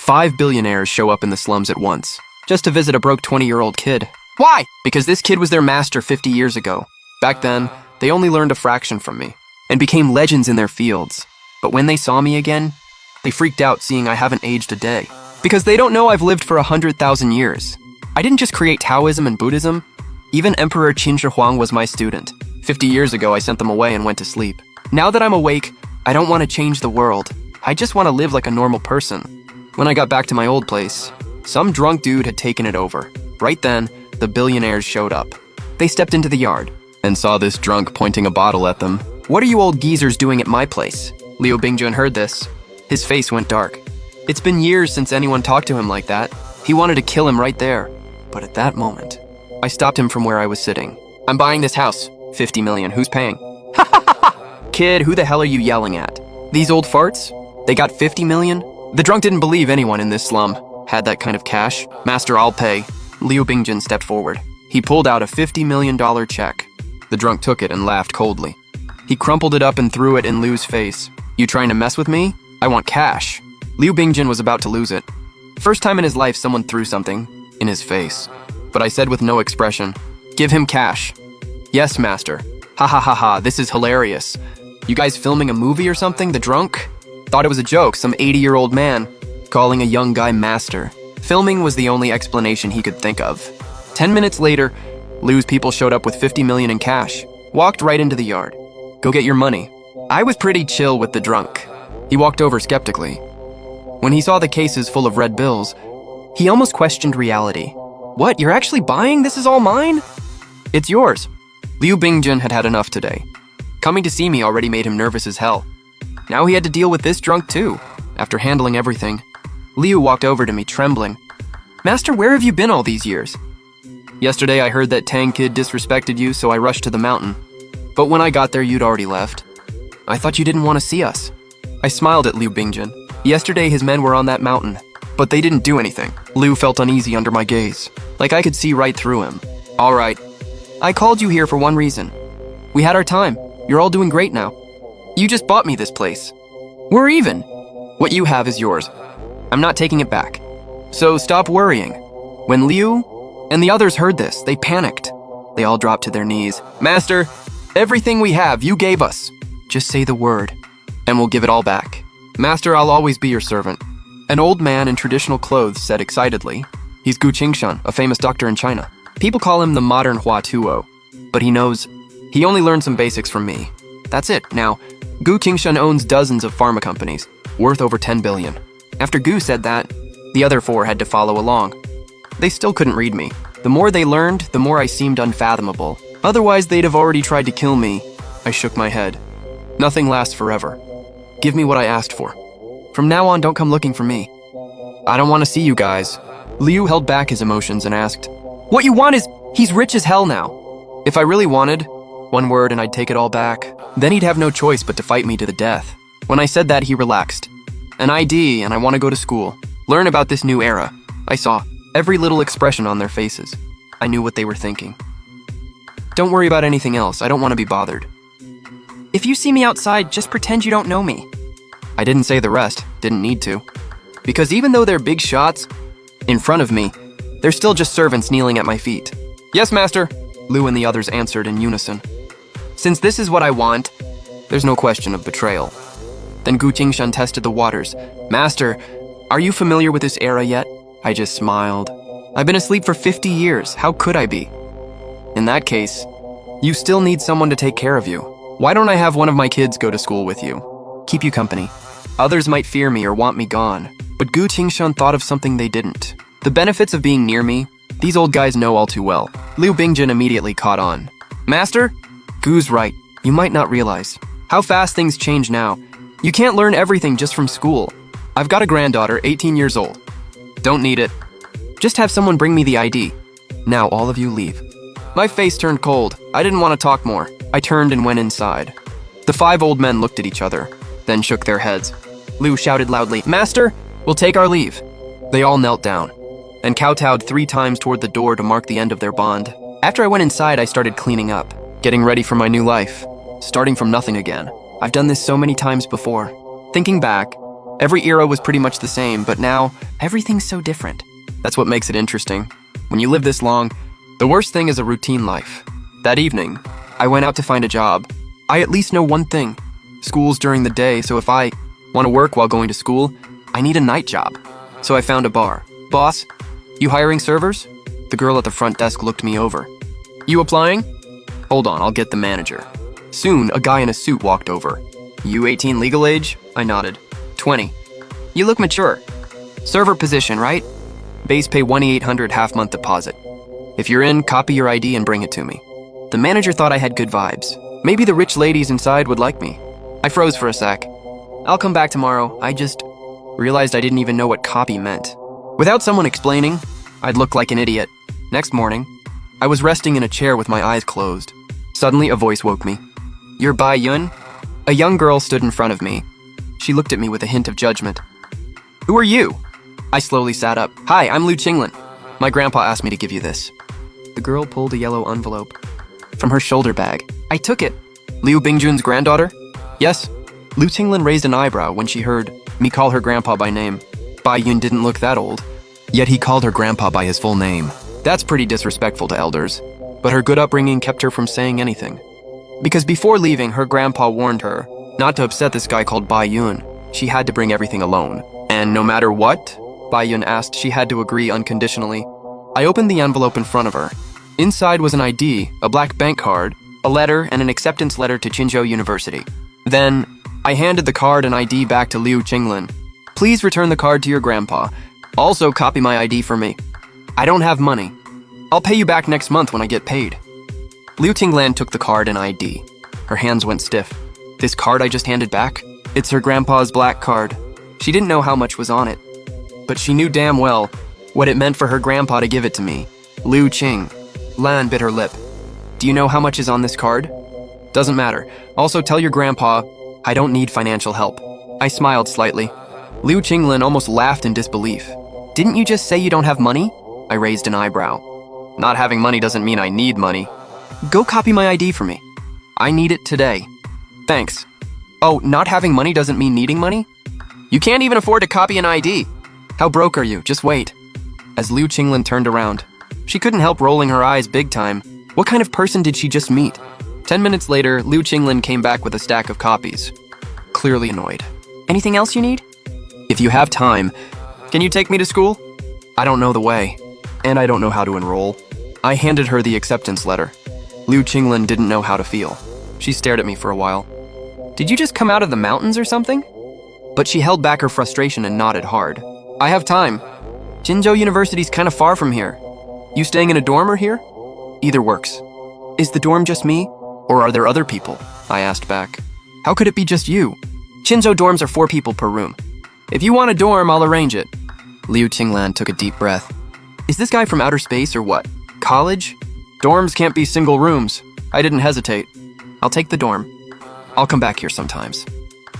5 billionaires show up in the slums at once, just to visit a broke 20-year-old kid. Why? Because this kid was their master 50 years ago. Back then, they only learned a fraction from me, and became legends in their fields. But when they saw me again, they freaked out seeing I haven't aged a day. Because they don't know I've lived for 100,000 years. I didn't just create Taoism and Buddhism. Even Emperor Qin Shi Huang was my student. 50 years ago, I sent them away and went to sleep. Now that I'm awake, I don't want to change the world. I just want to live like a normal person. When I got back to my old place, some drunk dude had taken it over. Right then, the billionaires showed up. They stepped into the yard and saw this drunk pointing a bottle at them. "What are you old geezers doing at my place?" Liu Bingjun heard this. His face went dark. It's been years since anyone talked to him like that. He wanted to kill him right there. But at that moment, I stopped him from where I was sitting. "I'm buying this house. 50 million. Who's paying?" "Ha ha ha ha! Kid, who the hell are you yelling at? These old farts? They got 50 million? The drunk didn't believe anyone in this slum had that kind of cash. "Master, I'll pay." Liu Bingjun stepped forward. He pulled out a $50 million check. The drunk took it and laughed coldly. He crumpled it up and threw it in Liu's face. "You trying to mess with me? I want cash." Liu Bingjun was about to lose it. First time in his life someone threw something in his face. But I said with no expression, "Give him cash." "Yes, master." "Ha ha ha ha, this is hilarious. You guys filming a movie or something, the drunk?" Thought it was a joke, some 80-year-old man calling a young guy master. Filming was the only explanation he could think of. 10 minutes later, Liu's people showed up with 50 million in cash, walked right into the yard. "Go get your money." I was pretty chill with the drunk. He walked over skeptically. When he saw the cases full of red bills, he almost questioned reality. "What, you're actually buying? This is all mine?" "It's yours." Liu Bingjun had had enough today. Coming to see me already made him nervous as hell. Now he had to deal with this drunk too. After handling everything, Liu walked over to me, trembling. "Master, where have you been all these years?" "Yesterday I heard that Tang kid disrespected you, so I rushed to the mountain. But when I got there, you'd already left. I thought you didn't want to see us." I smiled at Liu Bingjun. Yesterday his men were on that mountain, but they didn't do anything. Liu felt uneasy under my gaze, like I could see right through him. "All right. I called you here for one reason. We had our time. You're all doing great now. You just bought me this place. We're even. What you have is yours. I'm not taking it back. So stop worrying." When Liu and the others heard this, they panicked. They all dropped to their knees. "Master, everything we have, you gave us. Just say the word, and we'll give it all back." "Master, I'll always be your servant." An old man in traditional clothes said excitedly. He's Gu Qingshan, a famous doctor in China. People call him the modern Hua Tuo, but he knows he only learned some basics from me. That's it. Now, Gu Qingshan owns dozens of pharma companies, worth over 10 billion. After Gu said that, the other four had to follow along. They still couldn't read me. The more they learned, the more I seemed unfathomable. Otherwise, they'd have already tried to kill me. I shook my head. Nothing lasts forever. Give me what I asked for. From now on, don't come looking for me. I don't want to see you guys. Liu held back his emotions and asked, "What you want is, he's rich as hell now. If I really wanted, one word and I'd take it all back. Then he'd have no choice but to fight me to the death." When I said that, he relaxed. "An ID, and I want to go to school. Learn about this new era." I saw every little expression on their faces. I knew what they were thinking. "Don't worry about anything else. I don't want to be bothered. If you see me outside, just pretend you don't know me." I didn't say the rest, didn't need to. Because even though they're big shots in front of me, they're still just servants kneeling at my feet. "Yes, master," Liu and the others answered in unison. Since this is what I want, there's no question of betrayal. Then Gu Qingshan tested the waters. "Master, are you familiar with this era yet?" I just smiled. "I've been asleep for 50 years. How could I be?" "In that case, you still need someone to take care of you. Why don't I have one of my kids go to school with you? Keep you company. Others might fear me or want me gone, but Gu Qingshan thought of something they didn't. The benefits of being near me, these old guys know all too well." Liu Bingjun immediately caught on. "Master, Gu's right. You might not realize how fast things change now. You can't learn everything just from school. I've got a granddaughter, 18 years old. Don't need it. Just have someone bring me the ID. Now all of you leave." My face turned cold. I didn't want to talk more. I turned and went inside. The 5 old men looked at each other, then shook their heads. Liu shouted loudly, "Master, we'll take our leave." They all knelt down and kowtowed 3 times toward the door to mark the end of their bond. After I went inside, I started cleaning up, getting ready for my new life, starting from nothing again. I've done this so many times before. Thinking back, Every era was pretty much the same, but now, everything's so different. That's what makes it interesting. When you live this long, the worst thing is a routine life. That evening, I went out to find a job. I at least know one thing. School's during the day, so if I want to work while going to school, I need a night job. So I found a bar. Boss, you hiring servers? The girl at the front desk looked me over. You applying? Hold on, I'll get the manager. Soon, a guy in a suit walked over. You 18 legal age? I nodded. 20. You look mature. Server position, right? Base pay $2,800 half-month deposit. If you're in, copy your ID and bring it to me. The manager thought I had good vibes. Maybe the rich ladies inside would like me. I froze for a sec. I'll come back tomorrow. I just realized I didn't even know what copy meant. Without someone explaining, I'd look like an idiot. Next morning, I was resting in a chair with my eyes closed. Suddenly, a voice woke me. You're Bai Yun? A young girl stood in front of me. She looked at me with a hint of judgment. Who are you? I slowly sat up. Hi, I'm Liu Qinglin. My grandpa asked me to give you this. The girl pulled a yellow envelope from her shoulder bag. I took it. Liu Bingjun's granddaughter? Yes. Liu Qinglin raised an eyebrow when she heard me call her grandpa by name. Bai Yun didn't look that old, yet he called her grandpa by his full name. That's pretty disrespectful to elders, but her good upbringing kept her from saying anything. Because before leaving, her grandpa warned her not to upset this guy called Bai Yun. She had to bring everything alone. And no matter what Bai Yun asked, she had to agree unconditionally. I opened the envelope in front of her. Inside was an ID, a black bank card, a letter, and an acceptance letter to Qinzhou University. Then, I handed the card and ID back to Liu Qinglin. Please return the card to your grandpa. Also copy my ID for me. I don't have money. I'll pay you back next month when I get paid. Liu Qinglin took the card and ID. Her hands went stiff. This card I just handed back? It's her grandpa's black card. She didn't know how much was on it, but she knew damn well what it meant for her grandpa to give it to me. Liu Qing. Lan bit her lip. Do you know how much is on this card? Doesn't matter. Also tell your grandpa I don't need financial help. I smiled slightly. Liu Qinglin almost laughed in disbelief. Didn't you just say you don't have money? I raised an eyebrow. Not having money doesn't mean I need money. Go copy my ID for me. I need it today. Thanks. Oh, not having money doesn't mean needing money? You can't even afford to copy an ID. How broke are you? Just wait. As Liu Qinglin turned around, she couldn't help rolling her eyes big time. What kind of person did she just meet? 10 minutes later, Liu Qinglin came back with a stack of copies. Clearly annoyed. Anything else you need? If you have time, can you take me to school? I don't know the way, and I don't know how to enroll. I handed her the acceptance letter. Liu Qinglin didn't know how to feel. She stared at me for a while. Did you just come out of the mountains or something? But she held back her frustration and nodded hard. I have time. Qinzhou University's kind of far from here. You staying in a dorm or here? Either works. Is the dorm just me? Or are there other people? I asked back. How could it be just you? Qinzhou dorms are 4 people per room. If you want a dorm, I'll arrange it. Liu Qinglin took a deep breath. Is this guy from outer space or what? College? Dorms can't be single rooms. I didn't hesitate. I'll take the dorm. I'll come back here sometimes.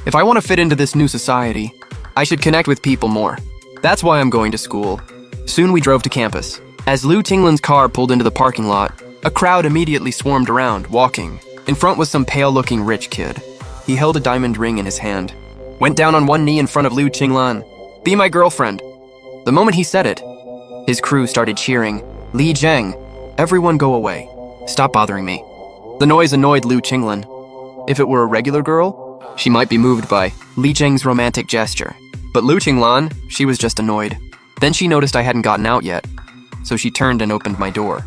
If I want to fit into this new society, I should connect with people more. That's why I'm going to school. Soon we drove to campus. As Liu Qinglin's car pulled into the parking lot, a crowd immediately swarmed around, walking. In front was some pale-looking rich kid. He held a diamond ring in his hand. Went down on one knee in front of Liu Qinglin. Be my girlfriend. The moment he said it, his crew started cheering. Li Zheng, everyone go away. Stop bothering me. The noise annoyed Liu Qinglin. If it were a regular girl, she might be moved by Li Zheng's romantic gesture. But Liu Qinglin, she was just annoyed. Then she noticed I hadn't gotten out yet, so she turned and opened my door.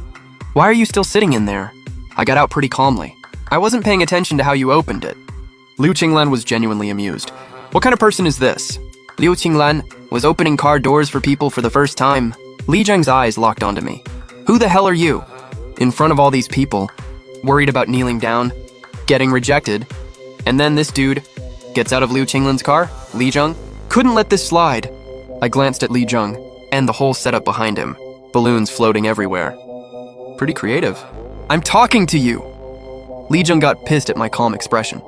Why are you still sitting in there? I got out pretty calmly. I wasn't paying attention to how you opened it. Liu Qinglin was genuinely amused. What kind of person is this? Liu Qinglin was opening car doors for people for the first time. Li Zheng's eyes locked onto me. Who the hell are you? In front of all these people, worried about kneeling down, getting rejected, and then this dude gets out of Liu Qinglin's car, Li Zheng. Couldn't let this slide. I glanced at Li Zheng and the whole setup behind him, balloons floating everywhere. Pretty creative. I'm talking to you! Li Zheng got pissed at my calm expression.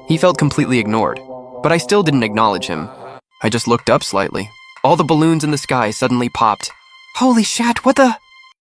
He felt completely ignored, but I still didn't acknowledge him. I just looked up slightly. All the balloons in the sky suddenly popped. Holy shit, what the?